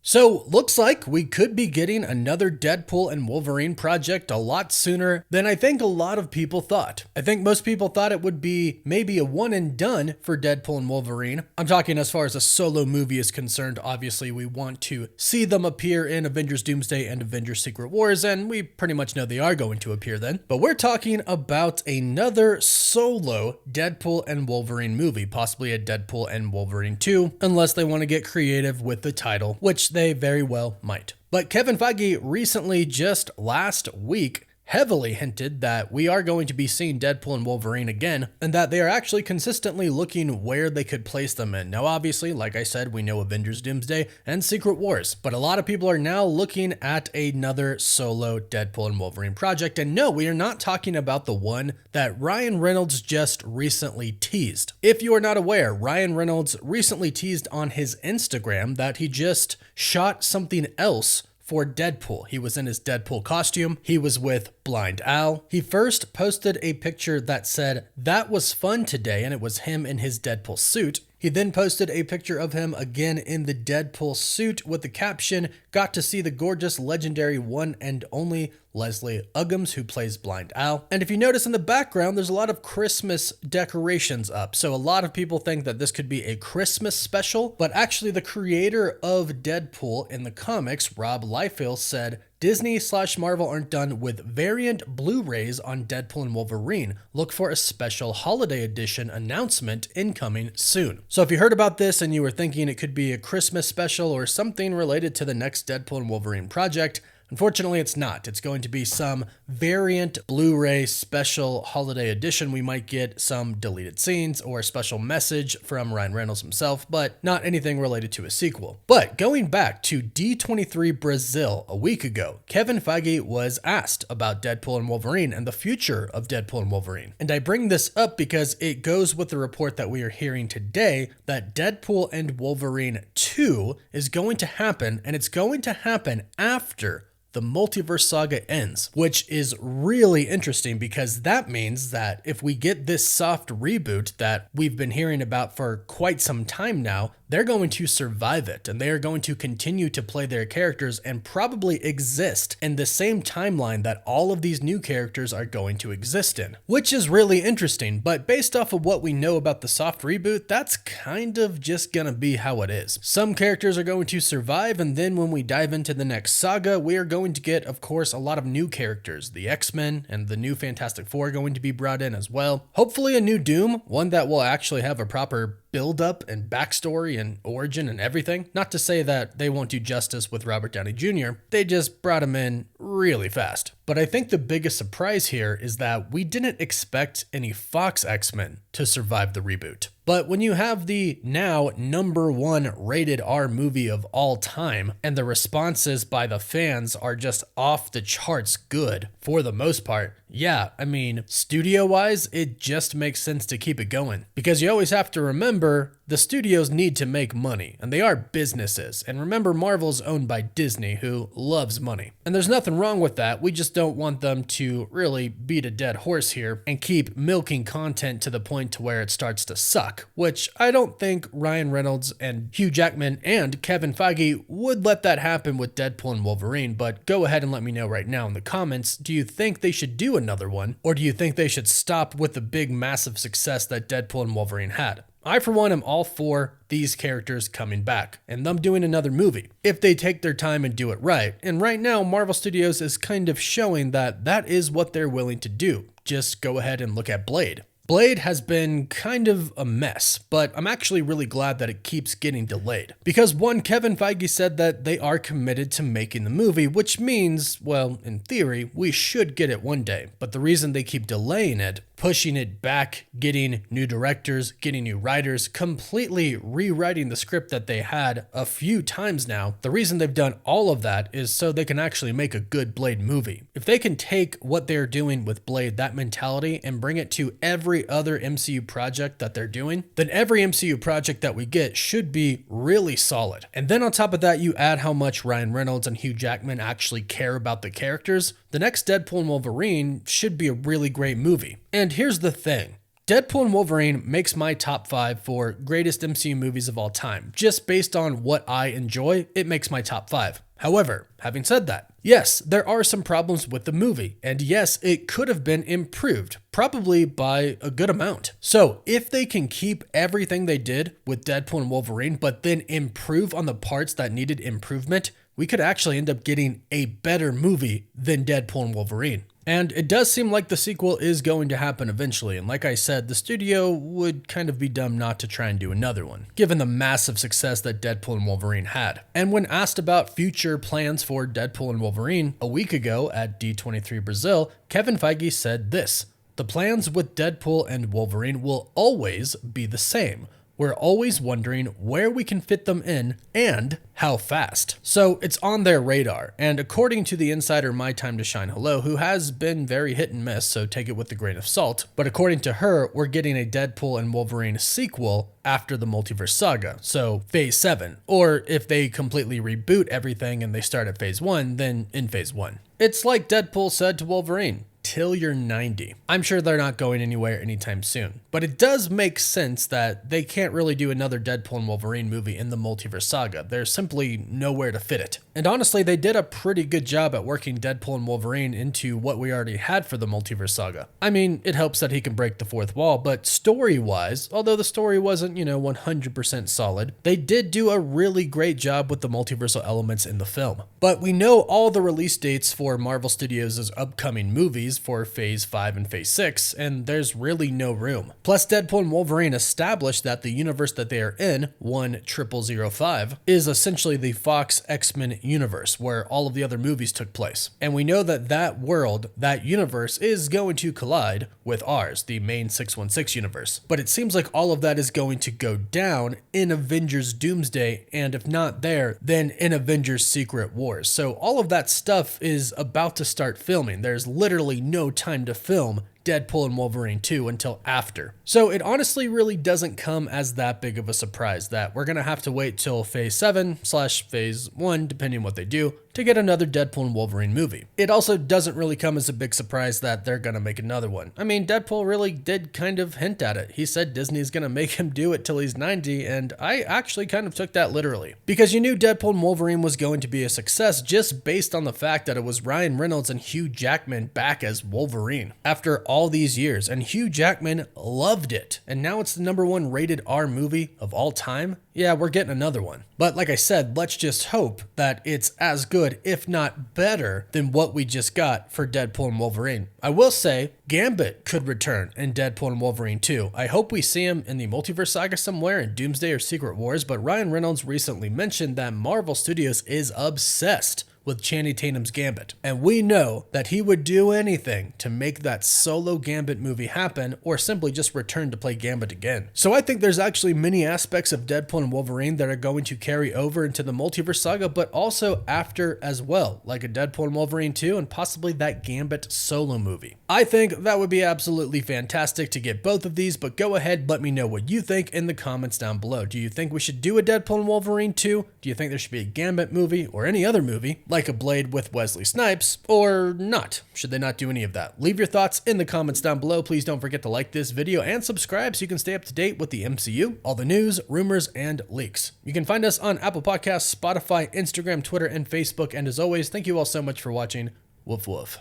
So, looks like we could be getting another Deadpool and Wolverine project a lot sooner than I think a lot of people thought. I think most people thought it would be maybe a one and done for Deadpool and Wolverine. I'm talking as far as a solo movie is concerned. Obviously, we want to see them appear in Avengers Doomsday and Avengers Secret Wars, and we pretty much know they are going to appear then. But we're talking about another solo Deadpool and Wolverine movie, possibly a Deadpool and Wolverine 2, unless they want to get creative with the title, which they very well might. But Kevin Feige recently, just last week, heavily hinted that we are going to be seeing Deadpool and Wolverine again, and that they are actually consistently looking where they could place them in. Now, obviously, like I said, we know Avengers Doomsday and Secret Wars, but a lot of people are now looking at another solo Deadpool and Wolverine project. And no, we are not talking about the one that Ryan Reynolds just recently teased. If you are not aware, Ryan Reynolds recently teased on his Instagram that he just shot something else for Deadpool. He was in his Deadpool costume. He was with Blind Al. He first posted a picture that said, "That was fun today," and it was him in his Deadpool suit. He then posted a picture of him again in the Deadpool suit with the caption, "Got to see the gorgeous, legendary one and only Leslie Uggams, who plays Blind Al." And if you notice in the background, there's a lot of Christmas decorations up. So a lot of people think that this could be a Christmas special, but actually the creator of Deadpool in the comics, Rob Liefeld, said, "Disney/Marvel aren't done with variant Blu-rays on Deadpool and Wolverine. Look for a special holiday edition announcement incoming soon." So if you heard about this and you were thinking it could be a Christmas special or something related to the next Deadpool and Wolverine project, unfortunately, it's not. It's going to be some variant Blu-ray special holiday edition. We might get some deleted scenes or a special message from Ryan Reynolds himself, but not anything related to a sequel. But going back to D23 Brazil a week ago, Kevin Feige was asked about Deadpool and Wolverine and the future of Deadpool and Wolverine. And I bring this up because it goes with the report that we are hearing today that Deadpool and Wolverine 2 is going to happen, and it's going to happen after the multiverse saga ends, which is really interesting because that means that if we get this soft reboot that we've been hearing about for quite some time now, they're going to survive it, and they are going to continue to play their characters and probably exist in the same timeline that all of these new characters are going to exist in, which is really interesting. But based off of what we know about the soft reboot, that's kind of just gonna be how it is. Some characters are going to survive, and then when we dive into the next saga, we are going to get, of course, a lot of new characters. The X-Men and the new Fantastic Four are going to be brought in as well. Hopefully a new Doom, one that will actually have a proper build up and backstory and origin and everything. Not to say that they won't do justice with Robert Downey Jr., they just brought him in really fast. But I think the biggest surprise here is that we didn't expect any Fox X-Men to survive the reboot. But when you have the now #1 rated R movie of all time, and the responses by the fans are just off the charts good for the most part, yeah, I mean, studio-wise, it just makes sense to keep it going. Because you always have to remember, the studios need to make money, and they are businesses. And remember, Marvel's owned by Disney, who loves money. And there's nothing wrong with that. We just don't want them to really beat a dead horse here and keep milking content to the point to where it starts to suck, which I don't think Ryan Reynolds and Hugh Jackman and Kevin Feige would let that happen with Deadpool and Wolverine. But go ahead and let me know right now in the comments, do you think they should do another one, or do you think they should stop with the big massive success that Deadpool and Wolverine had? I, for one, am all for these characters coming back and them doing another movie if they take their time and do it right. And right now, Marvel Studios is kind of showing that that is what they're willing to do. Just go ahead and look at Blade. Blade has been kind of a mess, but I'm actually really glad that it keeps getting delayed. Because one, Kevin Feige said that they are committed to making the movie, which means, well, in theory, we should get it one day. But the reason they keep delaying it, pushing it back, getting new directors, getting new writers, completely rewriting the script that they had a few times now, the reason they've done all of that is so they can actually make a good Blade movie. If they can take what they're doing with Blade, that mentality, and bring it to every other MCU project that they're doing, then every MCU project that we get should be really solid. And then on top of that, you add how much Ryan Reynolds and Hugh Jackman actually care about the characters, the next Deadpool and Wolverine should be a really great movie. And here's the thing. Deadpool and Wolverine makes my top 5 for greatest MCU movies of all time. Just based on what I enjoy, it makes my top 5. However, having said that, yes, there are some problems with the movie, and yes, it could have been improved, probably by a good amount. So, if they can keep everything they did with Deadpool and Wolverine, but then improve on the parts that needed improvement, we could actually end up getting a better movie than Deadpool and Wolverine. And it does seem like the sequel is going to happen eventually, and like I said, the studio would kind of be dumb not to try and do another one, given the massive success that Deadpool and Wolverine had. And when asked about future plans for Deadpool and Wolverine a week ago at D23 Brazil, Kevin Feige said this: "The plans with Deadpool and Wolverine will always be the same. We're always wondering where we can fit them in and how fast." So it's on their radar. And according to the insider My Time to Shine Hello, who has been very hit and miss, so take it with a grain of salt, but according to her, we're getting a Deadpool and Wolverine sequel after the multiverse saga, so phase 7. Or if they completely reboot everything and they start at phase 1, then in phase 1. It's like Deadpool said to Wolverine: "Till you're 90. I'm sure they're not going anywhere anytime soon. But it does make sense that they can't really do another Deadpool and Wolverine movie in the multiverse saga. There's simply nowhere to fit it. And honestly, they did a pretty good job at working Deadpool and Wolverine into what we already had for the multiverse saga. I mean, it helps that he can break the fourth wall, but story-wise, although the story wasn't, 100% solid, they did do a really great job with the multiversal elements in the film. But we know all the release dates for Marvel Studios' upcoming movies for phase 5 and phase 6, and there's really no room. Plus, Deadpool and Wolverine established that the universe that they are in, 10005, is essentially the Fox X-Men universe, where all of the other movies took place. And we know that that world, that universe, is going to collide with ours, the main 616 universe. But it seems like all of that is going to go down in Avengers Doomsday, and if not there, then in Avengers Secret Wars. So all of that stuff is about to start filming. There's literally no time to film Deadpool and Wolverine 2 until after. So it honestly really doesn't come as that big of a surprise that we're going to have to wait till phase 7/phase 1, depending on what they do, to get another Deadpool and Wolverine movie. It also doesn't really come as a big surprise that they're going to make another one. I mean, Deadpool really did kind of hint at it. He said Disney's going to make him do it till he's 90, and I actually kind of took that literally. Because you knew Deadpool and Wolverine was going to be a success just based on the fact that it was Ryan Reynolds and Hugh Jackman back as Wolverine after all these years, and Hugh Jackman loved it, and now it's the #1 rated R movie of all time. Yeah, we're getting another one. But like I said, let's just hope that it's as good, if not better, than what we just got for Deadpool and Wolverine. I will say, Gambit could return in Deadpool and Wolverine 2. I hope we see him in the multiverse saga somewhere in Doomsday or Secret Wars, but Ryan Reynolds recently mentioned that Marvel Studios is obsessed with Channing Tatum's Gambit. And we know that he would do anything to make that solo Gambit movie happen, or simply just return to play Gambit again. So I think there's actually many aspects of Deadpool and Wolverine that are going to carry over into the multiverse saga, but also after as well, like a Deadpool and Wolverine 2 and possibly that Gambit solo movie. I think that would be absolutely fantastic to get both of these, but go ahead, let me know what you think in the comments down below. Do you think we should do a Deadpool and Wolverine 2? Do you think there should be a Gambit movie or any other movie, like a Blade with Wesley Snipes, or not? Should they not do any of that? Leave your thoughts in the comments down below. Please don't forget to like this video and subscribe so you can stay up to date with the MCU, all the news, rumors, and leaks. You can find us on Apple Podcasts, Spotify, Instagram, Twitter, and Facebook. And as always, thank you all so much for watching. Woof woof.